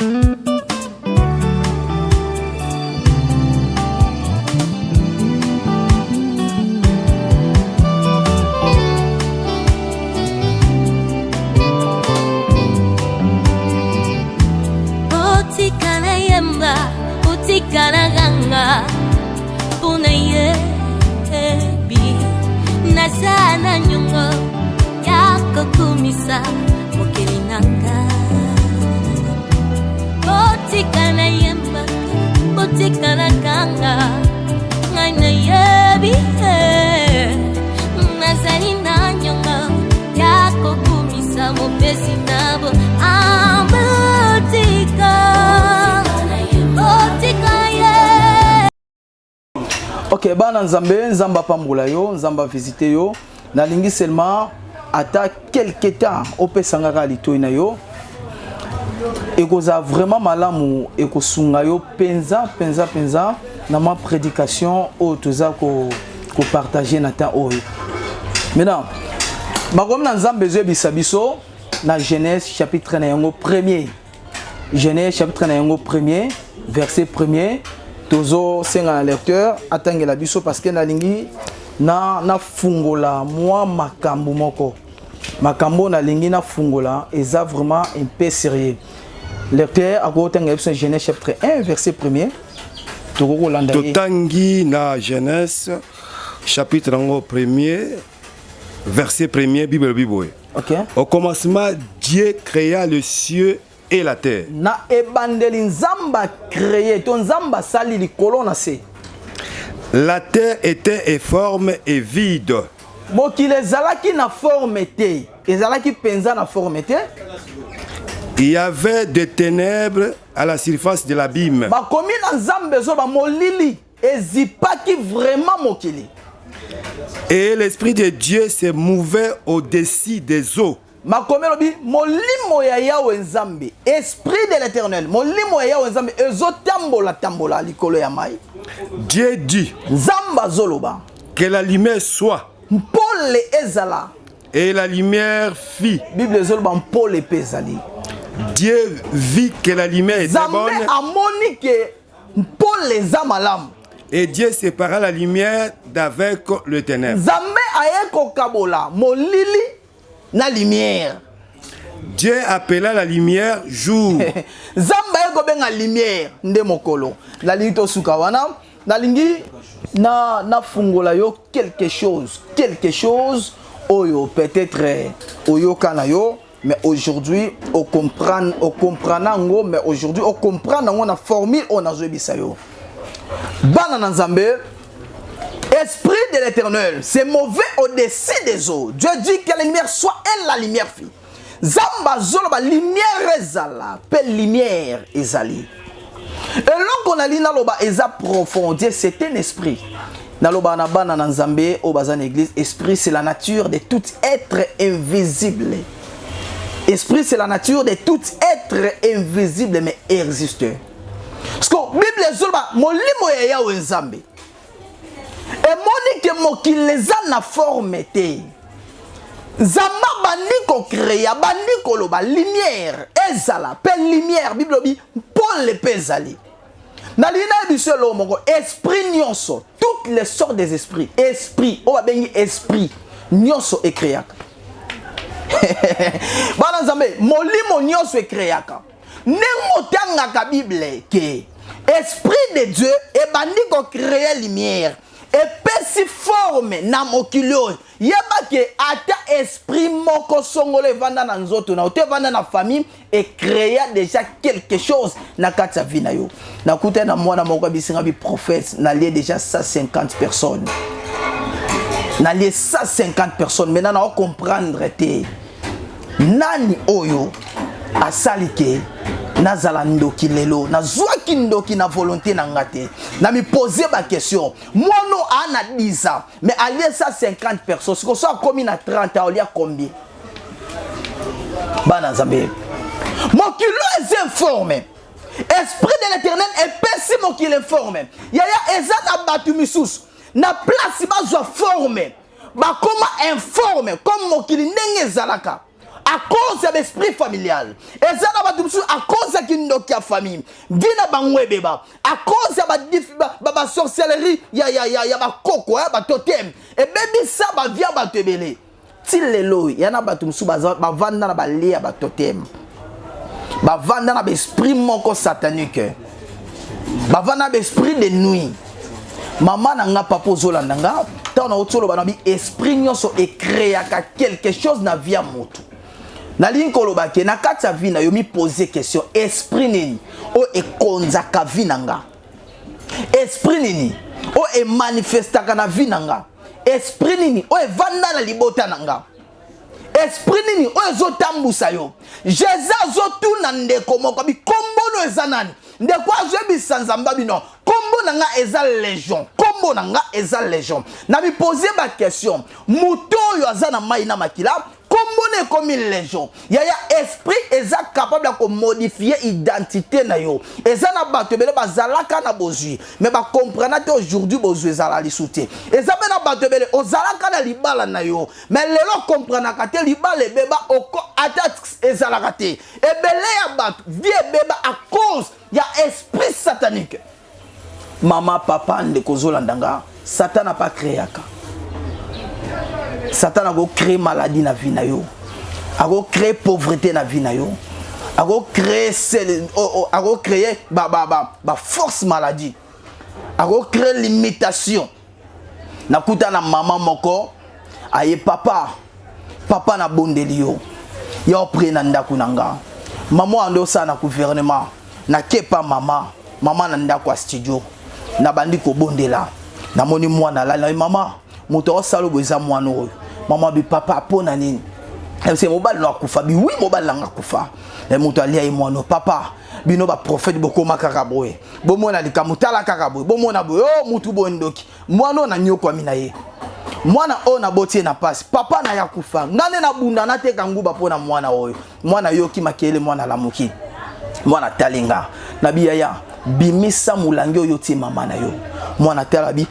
Utikana puna yebi nasana nyongo yako kumisa mokelinanga utikana yemba utikana kanga ngana yebi nasana nyongo yako kumisa mopesi nabo amutika. Ok, bana nzambe, nzamba pambula yo, nzamba visite yo. Nalingi seulement ata quelque temps ope sangaka litoi na yo. Ekoza vraiment malamu ekosunga yo penza na ma prédication o toza ko partager na temps oyo. Maintenant, makom na nzambe zo bisabiso na Genèse chapitre na yango premier. Genèse chapitre na yango premier, verset premier. Tozo senga na lecteur atangela biso parce que nalingi na fungola moi makambo moko makambo nalingi na fungola eza vraiment un peu sérieux. Lecteur akotanga biso Genèse chapitre 1 verset 1er toko landa totangi na Genèse chapitre 1er verset 1er Bible. OK. Au commencement Dieu créa le cieux et la terre. Na ebandeli nzamba créé ton nzamba sali likolo na se. La terre était informe et vide. Mokile ezalaki na forme te. Ezalaki penza na forme te. Il y avait des ténèbres à la surface de l'abîme. Ba komi na nzambe zo ba molili ezipaki vraiment mokili. Et l'esprit de Dieu se mouvait au-dessus des eaux. Makomelobi molimo ya Yahweh nzambe esprit de l'Éternel molimo ya Yahweh nzambe ezotambola likolo ya mai. Dieu dit nzamba zoloba que la lumière soit mpole ezala et la lumière fit. Bible zoloba mpole pezali. Dieu vit que la lumière était bonne. Nzambe amoni ke mpole eza malamu. Et Dieu sépara la lumière d'avec le ténèbre. Nzambe ayeko kabola molili na lumière. Dieu appela la lumière jour. Zamba yeko benga lumière nde mokolo. La lito suka wana nalingi na fungola yo quelque chose oyo peut-être oyo kana yo mais aujourd'hui on comprend mais aujourd'hui on comprend ngo na formule on a zobisa yo. Bana na Nzambe Esprit de l'Éternel, c'est mauvais au-dessus des eaux. Dieu dit que la lumière soit elle la lumière fit. Zamba zoloba lumière ezala, pe lumière ezali. Et lorsqu'on a li na loba eza profonde, c'est un esprit. Na loba na bana na Nzambe au bazan église, esprit c'est la nature de tout être invisible. Esprit c'est la nature de tout être invisible mais existeur. Parce que la Bible zoloba molimo ya Yahweh Nzambe. Et monique mokileza na forme te. Zamba bandiko créa bandiko loba lumière ezala pe lumière Bible bi Paul pezali. Na lina biselo moko esprit nyonso toutes les sortes des esprits esprit o ba bengi esprit nyonso e créaka. Bana Nzambe molimo nyonso e créaka. Nengo tangaka Bible ke esprit de Dieu e bandiko créer lumière. Et pesi forme na mokilo yeba ke ata esprit moko songole vanda na nzoto na ote vanda na famille et créer déjà quelque chose na kata vie na yo na kuta na mwana moko bisinga bi prophète na lié déjà 150 personnes na lié 150 personnes maintenant na comprendre te nani oyo asalike nazala ndoki lelo nazwaki ndoki na volonté na ngate na mi poser ba question mono ana 10 ans mais allié 150 personnes ce que soit comme na 30 ans olia combien bana Nzambe mokilo est informé esprit de l'Éternel est pessi mokilo informé yaya ezana batu misusu na place bazwa formé ba koma informé comme mokili ndenge zalaka à cause de l'esprit familial. Et ça n'a pas tout à cause de kindoki a famille. Vina bangwe beba. À cause de la sorcellerie, ya ba koko, ba totem. Et baby ça ba via ba tebele. Til lelo, yana ba tumsu ba vanda na ba lia ba totem. Ba vanda na ba esprit moko satanique. Ba vanda na ba esprit de nuit. Maman nanga papa zolanda nga. Tant otolo ba na bi esprit nyonso e créaka quelque chose na via moto. Na linkolo ba ke na kati ya vie na yo mi poser question esprit nini o e konzaka vie nanga. Esprit nini o e manifestaka na vie nanga. Esprit nini o e vanda na libota nanga. Esprit nini o e zotambusa yo. Jésus zotuna ndeko moko bi kombono ezanani. Ndeko azwebi sanzamba bino. Kombo nanga eza légion. Kombo nanga eza légion. Na mi poser ma question. Muto yo azana mai na makila. Kombo ne comme légion. Yaya esprit eza capable de modifier identité na yo. Eza na bato bele bazalaka na bozui. Mais ba comprendre que aujourd'hui bozui ezala lisouté. Eza na bato bele ozalaka na libala na yo. Mais lelo comprendre ka te libala beba oko attaque ezala ka te. E bele ya bato vie beba à cause ya esprit satanique. Maman, papa, ndeko zolandanga, Satan n'a pas créé aka. Satan a créé maladie na vie na yo. A créé pauvreté na vie na yo. A créé force maladie. A créé limitation. Na kuta na maman moko, aye papa na bondeli yo. Ya prena ndaku nanga. Maman ando sa na gouvernement. Na kepa maman na ndaku studio. Na bandi ko bondela na moni mwana la mama moto osalo boza mwana oyo mama bi papa pona nini c'est mobile no akufa bi oui mobile langa kufa e moto alia e mwana papa bino ba prophète boko makaka boye bo mona likamutala kaka boye bo mona boye oh mutu bo ndoki mwana na nyoko mina ye mwana o na botie na passe papa na yakufa ngane na bunda na teka nguba pona mwana oyo mwana yoki makele mwana la muki mwana talinga na biyaya bimisa mulangi oyo ti mama na yo mwana telabi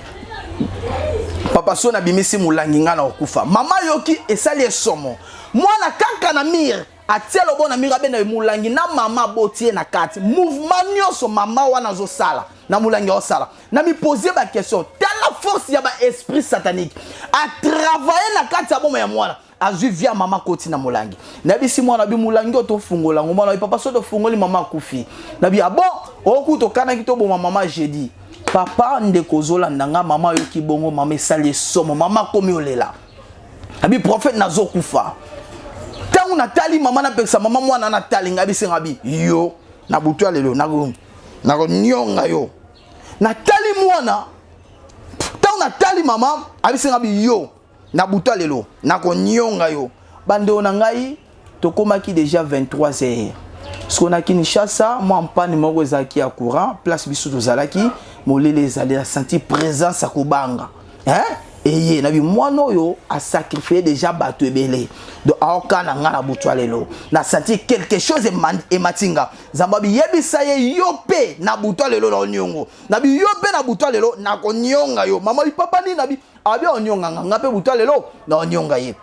papa so na bimisi mulangi ngana okufa mama yoki esali esomo mwana kaka na mire atielo bona mire abena mulangi na mama botie na kati mouvement nyonso mama wana zo sala na mulangi osala na mi poser ba question telle force ya ba esprit satanique a travailler na kati ya boma ya mwana azui via mama koti na mulangi na bisi mwana bi mulangi otofungola ngomana papa so to fungoli mama kufi na bi abo okuto kana kito bo mama jeudi papa ndeko zolanda nga mama yoki bongo mama esali somo mama komi olela abi prophète nazo kufa tangu natali mama na peksa mama mwana na tali nga bisi ngabi yo na butwa lelo na nyonga yo natali mwana tangu natali mama abisi ngabi yo na buta lelo na ko nyonga yo bande ona ngai tokomaki déjà 23h skona Kinshasa moi mpani moko ezaki ya courant place biso tozalaki molele ezali a senti présence à kubanga eye na bi mwana oyo a sacrifié déjà bato ebele do aokana nga na buta lelo na senti quelque chose e matinga zamba bi yebisa ye yope na buta lelo na nyongo na bi yope na buta lelo na ko nyonga yo mama li papa ni na bi abi onyonga nga pe buta lelo na onyonga ye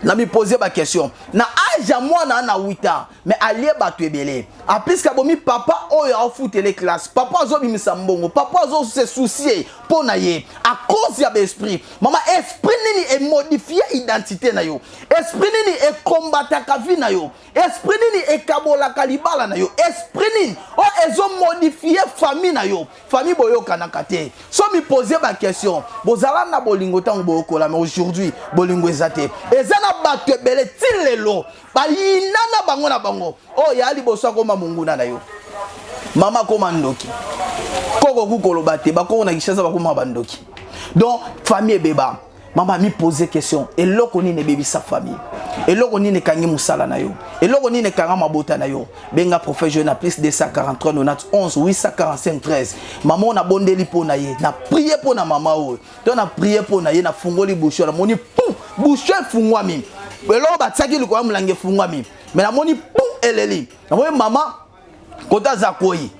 na mi poser ba question na âge mwana na 8 ans mais alie bato ebele a plus ka bomi papa oyo a foutre les classes papa zo bimisa mbongo papa zo se soucier pona ye à cause ya esprit mama esprit nini e modifier identité na yo esprit nini e combattre ka vie na yo esprit nini e kabola kalibala na yo esprit nini o ezo modifier famille na yo famille boyo kanaka te so mi poser ba question bozala na bolingo tango bokola mais aujourd'hui bolingo ezate ezana bato ebele tilelo bayinana bango na bango oh ya liboso koma munguna na yo mama koma ndoki koko kukoloba te bakoko na Kinshasa bakoma bandoki donc famille beba mama mi poser question eloko nini bebi sa famille eloko nini kangi musala na yo eloko nini kanga mabota na yo benga prophète jeune plus 243 90 11 845 13 maman on a bondeli pona ye na prier pona mama o to na prier pona ye na fungoli bouche na moni pou bouche fungwami eloko batsaki liko mulange fungwami mais na moni pou eleli na moni mama kota za koyi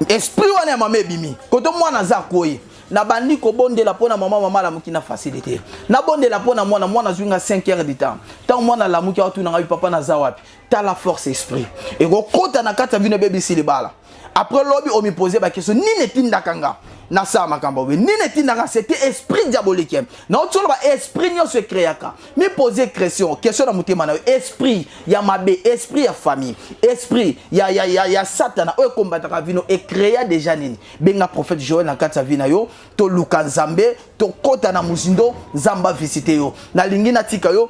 esprit wana ya mama ebimi koto mwana za koyi na bandi ko bondela pona mama la muki na facilité na bondela pona mwana zwinga 5 heures de temps tant mwana la muki atu na papa na zawapi ta la force esprit et go kota na kata vino baby silibala après lobby on me posait ba question ni netinda kanga na sa makamba we ni netinda kanga c'était esprit diabolique na otolo ba esprit nyo se créaka me poser question na mutema na esprit ya mabe esprit ya famille esprit ya satana o combataka vino et créa déjà nini benga prophète Joël na kata vina yo to luka nzambe to kota na muzindo zamba visiter yo na lingi na tika yo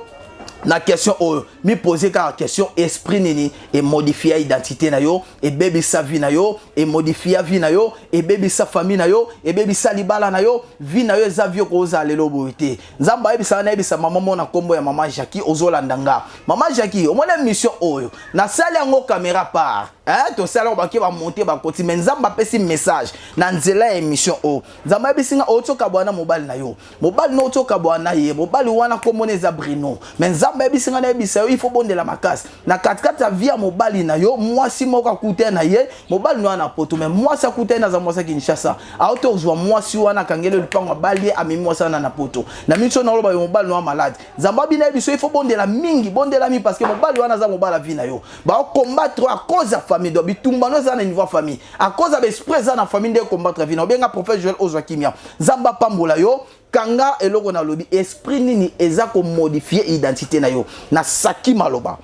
na question oyo mi poser ka question esprit nini et modifier identité na yo et baby sa vie na yo et modifier vie na yo et baby sa famille na yo et baby sa libala na yo vie na yo za vie ko za lelo boité nzamba ebisa na ebisa mama mona kombo ya mama Jackie ozolandanga mama Jackie o mona mission oyo na sali yango caméra par to sala ba ki ba monter ba koti mais nzamba pesi message na nzela émission o nzamba ebisinga otoka bwana mobile na yo mobile no otoka bwana ye mobile wana komone za Brino mais nzamba ebisinga na ebisa il faut bondela makasi na 4 via mobile na yo mwasi moka kuta na ye mobile no na poto mais mwasi kuta na za mwasi Kinshasa auto zwa mwasi wana kangele lupango bali amimi mwasi na poto na miso na loba mobile no malade nzamba bina ebiso il faut bondela mingi bondela mi parce que mobile wana za mobile vie na yo ba combattre à cause ya famille do bitumbano za na niveau famille à cause ya esprit za na famille de combattre vie na benga prophète Joël Ozwakimia nzamba pambola yo kanga eloko na lobi esprit nini eza ko modifier identité na yo na saki maloba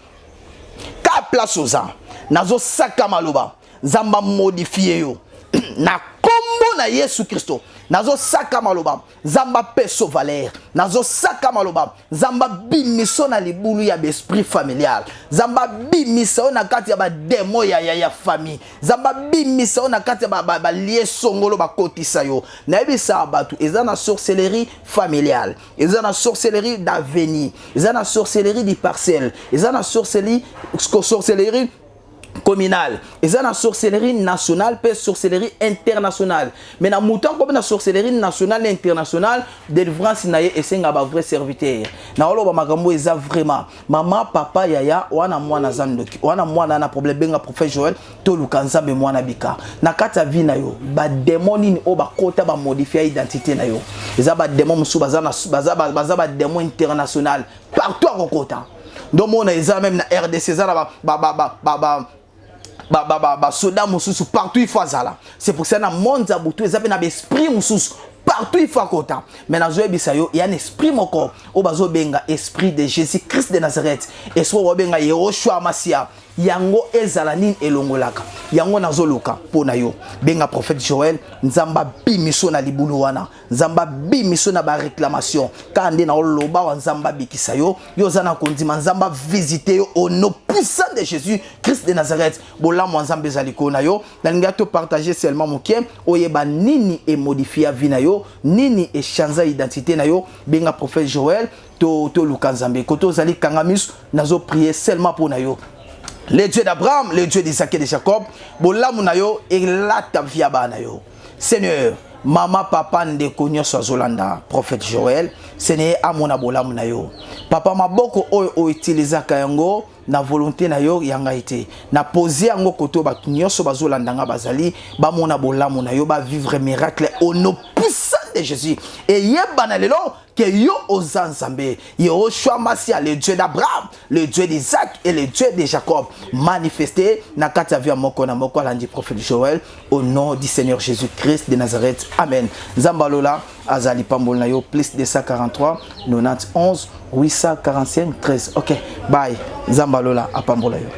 ka place oza nazo saka maloba nzamba modifier yo na kombo na Yesu Kristo nazo saka maloba nzamba peso valeur nazo saka maloba nzamba bimiso na libulu ya esprit familial nzamba bimiso na kati ya ba demo ya famille nzamba bimiso na kati ya ba lié songolo ba kotisa yo na ebisa batu eza na sorcellerie familiale eza na sorcellerie d'avenir eza na sorcellerie di parcelle eza na sorcellerie communale et ça na sorcellerie nationale pe sorcellerie internationale mais na mouton comme na sorcellerie nationale et internationale délivrance na ye esenga ba vrai serviteur na oloba makambo eza vraiment mama papa yaya wana mwana zandoki wana mwana na problème benga prophète Joël to lukanzambe mwana bika na kata vie na yo ba démoni ni o ba kota ba modifier identité na yo eza ba démon musu baza ba démon international partout à kota donc mona eza même na RDC eza na soda mususu partout il faut azala c'est pour ça na monde za butu eza pe na esprit mususu partout il faut kota mais na zoe bisayo il y a un esprit moko o bazo benga esprit de Jésus Christ de Nazareth et so o benga Yehoshua Masia yango ezala nini elongolaka yango nazoluka pona yo benga prophète Joël nzamba bimiso na libulu wana nzamba bimiso na ba réclamation kande na oloba wa nzamba bikisa yo yo zana kondima nzamba visiter yo au nom puissant de Jésus Christ de Nazareth bolamo nzamba zaliko na yo na linga to partager seulement mokiem oyeba nini e modifier vie na yo nini e changer identité na yo benga prophète Joël to lukanzambe koto zali kangamis nazo prier seulement pona yo. Le Dieu d'Abraham, le Dieu d'Isaac et de Jacob, bolamu na yo et la ta via ba na yo. Seigneur, mama papa nde konyo so zolanda prophète Joël, Seigneur amona bolamu na yo. Papa maboko o utiliser kayango na volonté na yo yanga ite. Na poser yango koto ba nyonso bazolanda nga bazali, ba mona bolamu na yo ba vivre miracle au nom puissant de Jésus. Et yebana lelo que yo ozanzambe Yehoshua Masia le Dieu d'Abraham le Dieu d'Isaac et le Dieu de Jacob manifesté na kata via moko na moko lundi prophète Joël au nom du Seigneur Jésus-Christ de Nazareth amen Zambalola azali pambol na yo plus 243 91 845 13 ok bye Zambalola apambola yo